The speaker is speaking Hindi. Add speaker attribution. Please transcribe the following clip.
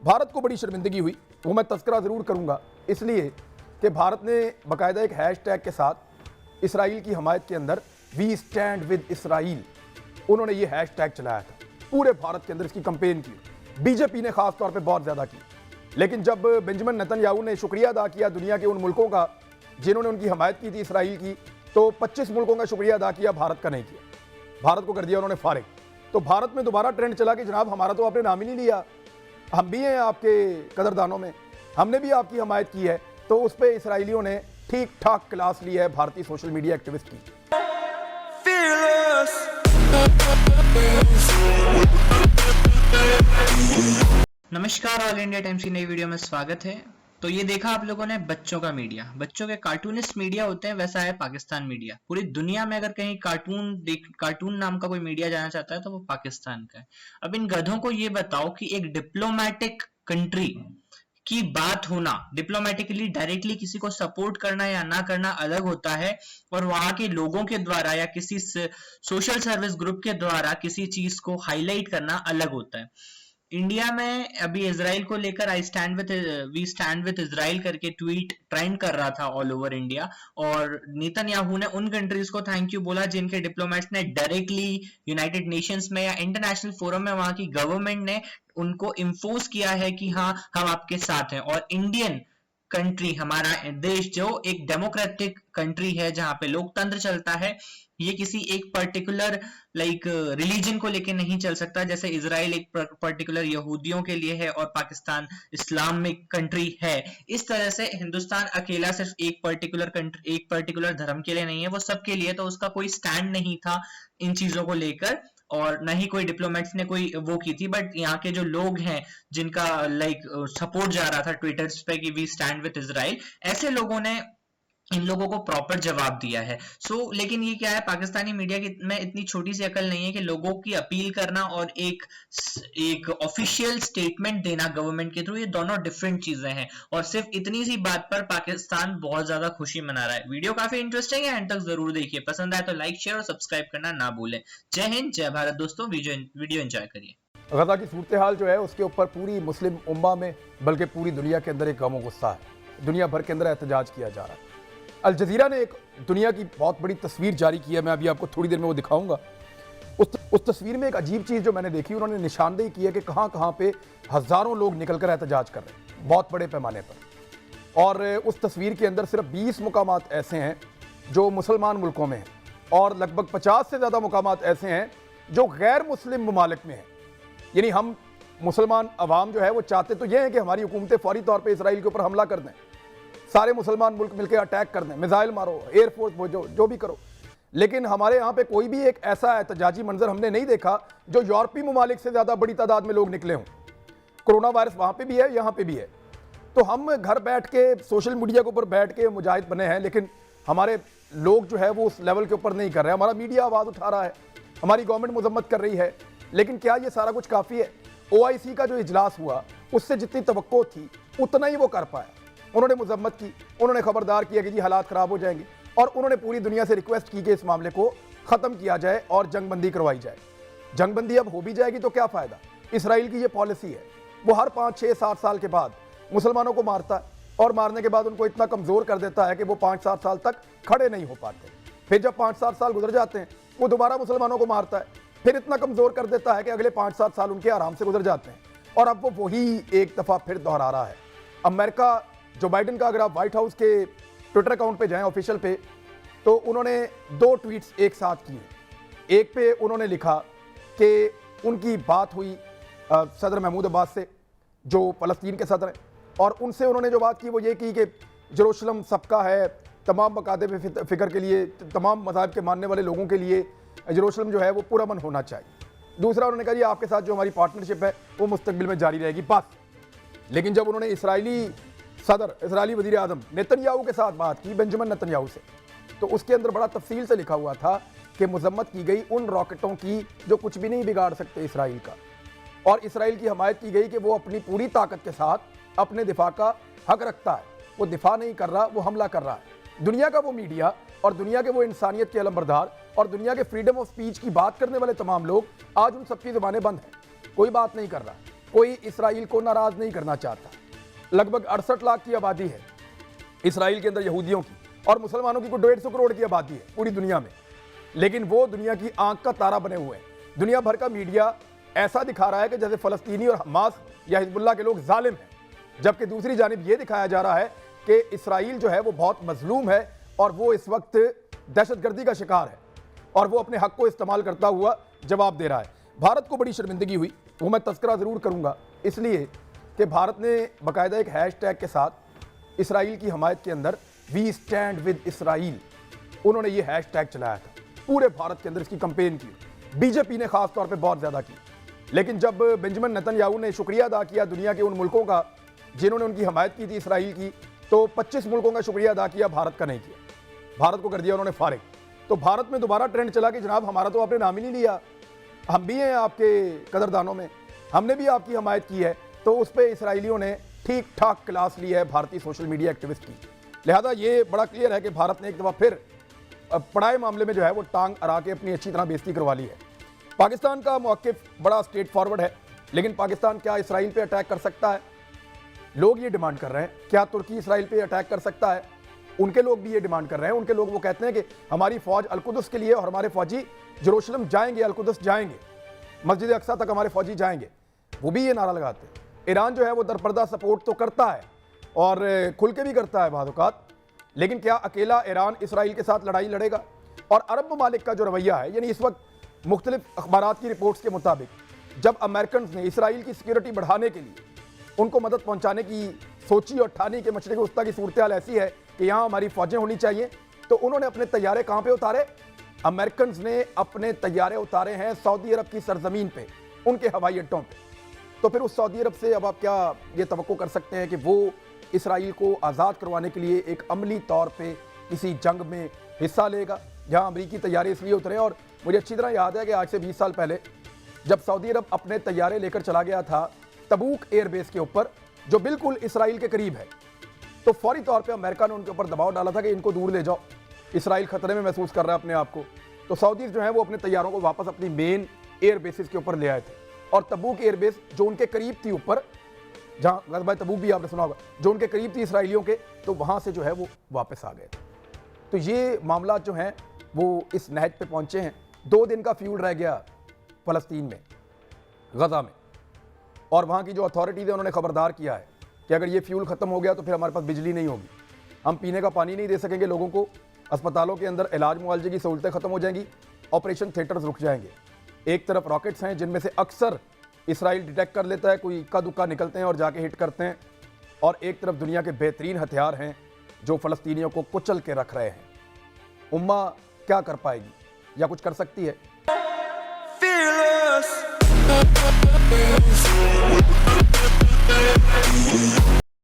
Speaker 1: भारत को बड़ी शर्मिंदगी हुई, वो मैं तस्करा ज़रूर करूँगा, इसलिए कि भारत ने बाकायदा एक हैशटैग के साथ इसराइल की हमायत के अंदर वी स्टैंड विद इसराइल, उन्होंने ये हैशटैग चलाया था। पूरे भारत के अंदर इसकी कंपेन की, बीजेपी ने खास तौर पे बहुत ज़्यादा की। लेकिन जब बेंजामिन नेतन्याहू ने शुक्रिया अदा किया दुनिया के उन मुल्कों का जिन्होंने उनकी हमायत की थी इसराइल की, तो 25 मुल्कों का शुक्रिया अदा किया, भारत का नहीं किया। भारत को कर दिया उन्होंने फारिग। तो भारत में दोबारा ट्रेंड चला कि जनाब हमारा तो आपने नाम ही नहीं लिया, हम भी हैं आपके कदरदानों में, हमने भी आपकी हमायत की है। तो उस पर इसराइलियों ने ठीक ठाक क्लास ली है भारतीय सोशल मीडिया एक्टिविस्ट की।
Speaker 2: नमस्कार, ऑल इंडिया टाइम्स की नई वीडियो में स्वागत है। तो ये देखा आप लोगों ने बच्चों का मीडिया, बच्चों के कार्टूनिस्ट मीडिया होते हैं, वैसा है पाकिस्तान मीडिया। पूरी दुनिया में अगर कहीं कार्टून नाम का कोई मीडिया जाना चाहता है तो वो पाकिस्तान का है। अब इन गधों को ये बताओ कि एक डिप्लोमेटिक कंट्री की बात होना, डिप्लोमेटिकली डायरेक्टली किसी को सपोर्ट करना या ना करना अलग होता है, और वहां के लोगों के द्वारा या किसी सोशल सर्विस ग्रुप के द्वारा किसी चीज को हाईलाइट करना अलग होता है। इंडिया में अभी इजराइल को लेकर वी स्टैंड विद इजराइल करके ट्वीट ट्रेंड कर रहा था ऑल ओवर इंडिया, और नेतन्याहू ने उन कंट्रीज को थैंक यू बोला जिनके डिप्लोमेट्स ने डायरेक्टली यूनाइटेड नेशंस में या इंटरनेशनल फोरम में वहां की गवर्नमेंट ने उनको इम्पोज किया है कि हाँ हम आपके साथ हैं। और इंडियन कंट्री, हमारा देश जो एक डेमोक्रेटिक कंट्री है जहां पे लोकतंत्र चलता है, ये किसी एक पर्टिकुलर रिलीजन को लेके नहीं चल सकता। जैसे इजराइल एक पर्टिकुलर यहूदियों के लिए है और पाकिस्तान इस्लामिक कंट्री है, इस तरह से हिंदुस्तान अकेला सिर्फ एक पर्टिकुलर धर्म के लिए नहीं है, वो सबके लिए। तो उसका कोई स्टैंड नहीं था इन चीजों को लेकर, और न ही कोई डिप्लोमेट्स ने कोई वो की थी। बट यहाँ के जो लोग हैं जिनका सपोर्ट जा रहा था ट्विटर पे कि वी स्टैंड विद इजराइल, ऐसे लोगों ने इन लोगों को प्रॉपर जवाब दिया है। लेकिन ये क्या है, पाकिस्तानी मीडिया में इतनी छोटी सी अकल नहीं है कि लोगों की अपील करना और एक ऑफिशियल स्टेटमेंट देना गवर्नमेंट के थ्रू, ये दोनों डिफरेंट चीजें हैं। और सिर्फ इतनी सी बात पर पाकिस्तान बहुत ज्यादा खुशी मना रहा है। वीडियो काफी इंटरेस्टिंग है, एंड तक जरूर देखिए। पसंद आए तो लाइक, शेयर और सब्सक्राइब करना ना भूलें। जय हिंद, जय भारत दोस्तों। वीडियो एंजॉय करिए।
Speaker 1: गजा की सूरत हाल जो है उसके ऊपर पूरी मुस्लिम उम्मा में, बल्कि पूरी दुनिया के अंदर एक गम गुस्सा है। दुनिया भर के अंदर एहतजाज किया जा रहा है। अल जजीरा ने एक दुनिया की बहुत बड़ी तस्वीर जारी की है, मैं अभी आपको थोड़ी देर में वो दिखाऊंगा। उस तस्वीर में एक अजीब चीज़ जो मैंने देखी, उन्होंने निशानदेही की है कि कहाँ कहाँ पे हज़ारों लोग निकलकर एहतजाज कर रहे हैं, बहुत बड़े पैमाने पर। और उस तस्वीर के अंदर सिर्फ 20 मुकामात ऐसे हैं जो मुसलमान मुल्कों में हैं, और लगभग 50 से ज़्यादा मुकामात ऐसे हैं जो गैर मुस्लिम ममालिक में हैं। यानी हम मुसलमान अवाम जो है वो चाहते तो ये हैं कि हमारी हुकूमतें फौरी तौर पर इसराइल के ऊपर हमला कर दें, सारे मुसलमान मुल्क मिलकर अटैक कर दें, मिसाइल मारो, एयरफोर्स भेजो, जो भी करो। लेकिन हमारे यहाँ पे कोई भी एक ऐसा एहतजाजी मंजर हमने नहीं देखा जो यूरोपीय ममालिक से ज़्यादा बड़ी तादाद में लोग निकले हों। कोरोना वायरस वहाँ पे भी है, यहाँ पे भी है। तो हम घर बैठ के सोशल मीडिया के ऊपर बैठ के मुजाहिद बने हैं, लेकिन हमारे लोग जो है वो उस लेवल के ऊपर नहीं कर रहे। हमारा मीडिया आवाज़ उठा रहा है, हमारी गवर्नमेंट मजम्मत कर रही है, लेकिन क्या ये सारा कुछ काफ़ी है? OIC का जो इजलास हुआ उससे जितनी तवक्को थी उतना ही वो कर पाया। उन्होंने मजम्मत की, उन्होंने खबरदार किया कि जी हालात ख़राब हो जाएंगे, और उन्होंने पूरी दुनिया से रिक्वेस्ट की कि इस मामले को ख़त्म किया जाए और जंगबंदी करवाई जाए। जंगबंदी अब हो भी जाएगी तो क्या फ़ायदा? इसराइल की ये पॉलिसी है, वो हर 5, 6, 7 साल के बाद मुसलमानों को मारता है, और मारने के बाद उनको इतना कमज़ोर कर देता है कि वो 5, 7 साल तक खड़े नहीं हो पाते। फिर जब 5, 7 साल गुजर जाते हैं वो दोबारा मुसलमानों को मारता है, फिर इतना कमज़ोर कर देता है कि अगले 5, 7 साल उनके आराम से गुजर जाते हैं। और अब वो वही एक दफ़ा फिर दोहरा रहा है। अमेरिका, जो बाइडन का, अगर आप व्हाइट हाउस के ट्विटर अकाउंट पे जाएं ऑफिशियल पे, तो उन्होंने 2 ट्वीट्स एक साथ किए। एक पे उन्होंने लिखा कि उनकी बात हुई सदर महमूद अब्बास से, जो फ़लस्तीन के सदर हैं, और उनसे उन्होंने जो बात की वो ये की कि जेरूशलम सबका है, तमाम मकादे पे फ़िक्र के लिए, तमाम मज़ाहब के मानने वाले लोगों के लिए जेरूशलम जो है वो पुरअमन होना चाहिए। दूसरा उन्होंने कहा जी आपके साथ जो हमारी पार्टनरशिप है वो मुस्तकबिल में जारी रहेगी, बस। लेकिन जब उन्होंने इसराइली वज़ीर आज़म नेतन्याहू के साथ बात की, बेंजामिन नेतन्याहू से, तो उसके अंदर बड़ा तफसील से लिखा हुआ था कि मजम्मत की गई उन रॉकेटों की जो कुछ भी नहीं बिगाड़ सकते इसराइल का, और इसराइल की हमायत की गई कि वो अपनी पूरी ताकत के साथ अपने दिफा का हक रखता है। वो दिफा नहीं कर रहा, वो हमला कर रहा है। दुनिया का वो मीडिया और दुनिया के वो इंसानियत के अलमबरदार और दुनिया के फ्रीडम ऑफ स्पीच की बात करने वाले तमाम लोग, आज उन सबकी ज़बानें बंद हैं, कोई बात नहीं कर रहा। कोई इसराइल को नाराज नहीं करना चाहता। लगभग 68 लाख की आबादी है इसराइल के अंदर यहूदियों की, और मुसलमानों की कोई 150 करोड़ की आबादी है पूरी दुनिया में। लेकिन वो दुनिया की आंख का तारा बने हुए हैं। दुनिया भर का मीडिया ऐसा दिखा रहा है कि जैसे फलस्तीनी और हमास या हिजबुल्लाह के लोग जालिम हैं, जबकि दूसरी जानिब ये दिखाया जा रहा है कि इसराइल जो है वो बहुत मजलूम है और वो इस वक्त दहशतगर्दी का शिकार है और वो अपने हक को इस्तेमाल करता हुआ जवाब दे रहा है। भारत को बड़ी शर्मिंदगी हुई, वो मैं तस्करा ज़रूर करूँगा, इसलिए कि भारत ने बाकायदा एक हैशटैग के साथ इसराइल की हमायत के अंदर वी स्टैंड विद इसराइल, उन्होंने ये हैशटैग चलाया था। पूरे भारत के अंदर इसकी कंपेन की, बीजेपी ने खास तौर पे बहुत ज़्यादा की। लेकिन जब बेंजामिन नेतन्याहू ने शुक्रिया अदा किया दुनिया के उन मुल्कों का जिन्होंने उनकी हमायत की थी इसराइल की, तो 25 मुल्कों का शुक्रिया अदा किया, भारत का नहीं किया। भारत को कर दिया उन्होंने फारिग। तो भारत में दोबारा ट्रेंड चला कि जनाब हमारा तो आपने नाम ही नहीं लिया, हम भी हैं आपके कदरदानों में, हमने भी आपकी हमायत की है। तो उस पर इसराइलियों ने ठीक ठाक क्लास ली है भारतीय सोशल मीडिया एक्टिविस्ट की। लिहाजा ये बड़ा क्लियर है कि भारत ने एक दफ़ा फिर पढ़ाई मामले में जो है वो टांग अड़ा के अपनी अच्छी तरह बेइज्जती करवा ली है। पाकिस्तान का मौक़िफ़ बड़ा स्ट्रेट फॉरवर्ड है, लेकिन पाकिस्तान क्या इसराइल पे अटैक कर सकता है? लोग ये डिमांड कर रहे हैं, क्या तुर्की इसराइल पे अटैक कर सकता है? उनके लोग भी ये डिमांड कर रहे हैं। उनके लोग वो कहते हैं कि हमारी फ़ौज अलकुदस के लिए और हमारे फ़ौजी जेरूशलम जाएंगे, अलकुदस जाएंगे, मस्जिद अक्सा तक हमारे फ़ौजी जाएंगे। वो भी ये नारा लगाते हैं। ईरान जो है वो दरपर्दा सपोर्ट तो करता है और खुल के भी करता है बाद औक़ात, लेकिन क्या अकेला ईरान इसराइल के साथ लड़ाई लड़ेगा? और अरब ममालिक का जो रवैया है, यानी इस वक्त मुख्तलिफ अखबारात की रिपोर्ट्स के मुताबिक जब अमेरिकन ने इसराइल की सिक्योरिटी बढ़ाने के लिए उनको मदद पहुंचाने की सोची और ठानी के मशरिक़ वस्ता की सूरत हाल ऐसी है कि यहाँ हमारी फ़ौजें होनी चाहिए, तो उन्होंने अपने तैयारे कहाँ पे उतारे? अमेरिकन ने अपने तैयारे उतारे हैं सऊदी अरब की सरजमीन पे, उनके हवाई अड्डों पे। तो फिर उस सऊदी अरब से अब आप क्या ये तवक्को कर सकते हैं कि वो इसराइल को आज़ाद करवाने के लिए एक अमली तौर पे किसी जंग में हिस्सा लेगा? जहाँ अमरीकी तैयारे इसलिए उतरे, और मुझे अच्छी तरह याद है कि आज से 20 साल पहले जब सऊदी अरब अपने तैयारे लेकर चला गया था तबूक एयरबेस के ऊपर, जो बिल्कुल इसराइल के करीब है, तो फौरी तौर पे अमेरिका ने उनके ऊपर दबाव डाला था कि इनको दूर ले जाओ, इसराइल खतरे में महसूस कर रहा है अपने आप को। तो सऊदीज़ जो है वो अपने तैयारों को वापस अपनी मेन एयर बेसिस के ऊपर ले आए थे, और तबूक एयरबेस जो उनके करीब थी ऊपर, जहाँ गज़बा तबूक भी आपने सुना होगा, जो उनके करीब थी इसराइलियों के, तो वहाँ से जो है वो वापस आ गए। तो ये मामला जो हैं वो इस नहज पे पहुँचे हैं। 2 दिन का फ्यूल रह गया फ़लस्तीन में, गज़ा में, और वहाँ की जो अथॉरिटीज़ है उन्होंने खबरदार किया है कि अगर ये फ्यूल ख़त्म हो गया तो फिर हमारे पास बिजली नहीं होगी, हम पीने का पानी नहीं दे सकेंगे लोगों को, अस्पतालों के अंदर इलाज मुआवजे की सहूलतें ख़त्म हो जाएंगी, ऑपरेशन थिएटर्स रुक जाएंगे। एक तरफ रॉकेट्स हैं जिनमें से अक्सर इसराइल डिटेक्ट कर लेता है, कोई इक्का दुक्का निकलते हैं और जाके हिट करते हैं, और एक तरफ दुनिया के बेहतरीन हथियार हैं जो फ़लस्तीनियों को कुचल के रख रहे हैं। उम्मा क्या कर पाएगी या कुछ कर सकती है?